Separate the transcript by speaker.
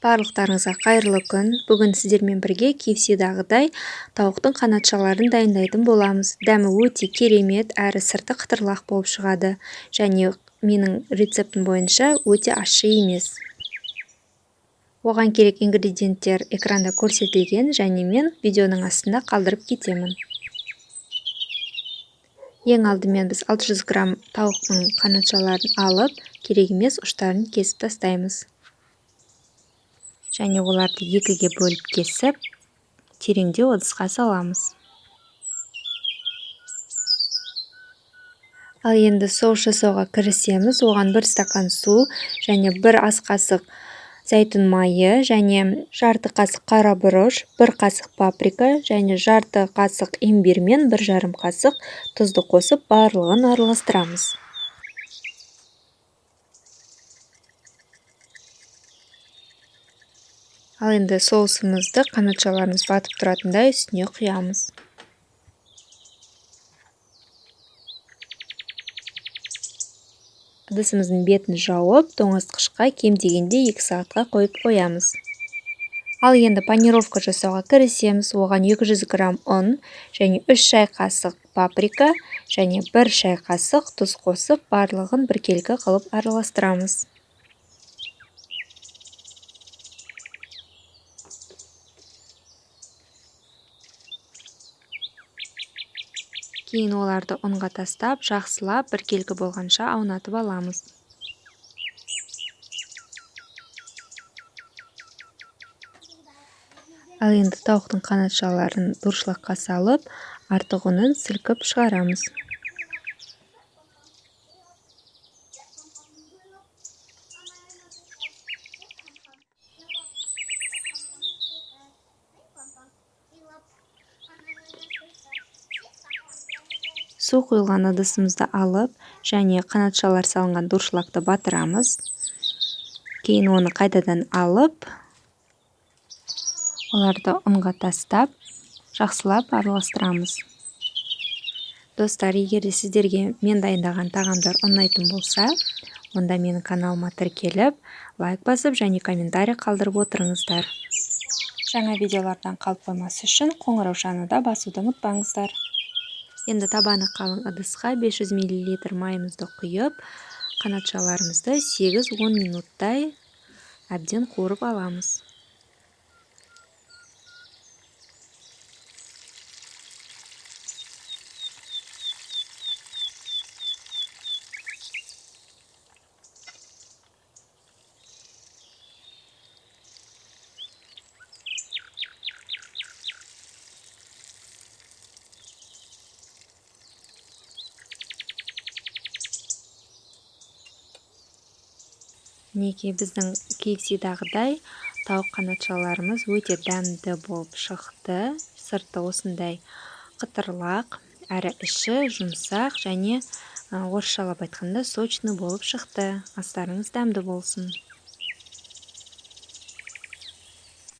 Speaker 1: Барлықтарыңызға қайырлы күн. Бүгін сіздермен бірге KFC-дағыдай тауықтың қанатшаларын дайындайтын боламыз. Дәмі өте керемет, әрі сырты қытырлақ болып шығады. Және менің рецептім бойынша өте ащы емес. Оған керек ингредиенттер экранда көрсетілген, және мен видеоның астында қалдырып кетемін. Ең алдымен біз 600 грамм тауықтың қанатшаларын алып, керек емес ұштарын кесіп тастаймыз. Және оларды екіге бөліп кесіп, тереңдеу ыдысқа саламыз. Ал енді соус жасауға кірісеміз. Оған 1 стакан су және 1 ас қасық зәйтүн майы және жарты қасық қара бұрыш, 1 қасық паприка және жарты қасық имбирь мен 1,5 қасық тұзды қосып, барлығын араластырамыз. Ал енді соусымызды қанатшаларымыз батып тұратындай үстіне құямыз. Ыдысымыздың бетін жауып, тоңазытқышқа кем дегенде 2 сағатқа қойып қоямыз. Ал енді панировка жасауға кірісеміз. Оған 200 грамм ұн және 3 шай қасық паприка және 1 шай қасық тұз қосып, барлығын біркелкі қылып араластырамыз. Кейін оларды ұнға тастап, жақсылап біркелкі болғанша аунатып аламыз. Ал енді тауықтың қанатшаларын дұршылаққа салып, артық ұнын сілкіп шығарамыз. Су құйылған ыдысымызды алып, және қанатшалар салынған дұршылақты батырамыз. Кейін оны қайтадан алып, оларды ұнға тастап, жақсылап араластырамыз. Достар, егер сіздерге мен дайындаған тағамдар ұнайтын болса, онда менің каналыма тіркеліп, лайк басып және комментарий қалдырып отырыңыздар. Жаңа видеолардан қалып қоймас үшін қоңыраушаны да басуды ұмытпаңыздар. Енді табаны қалың ыдысқа 500 мл майымызды құйып, қанатшаларымызды 8-10 минуттай әбден қуырып аламыз. Мінекей біздің KFC-дағыдай тауық қанатшаларымыз өте дәмді болып шықты. Сырты осындай қытырлақ, әрі іші жұмсақ және орысшалап айтқанда сочный болып шықты. Астарыңыз дәмді болсын.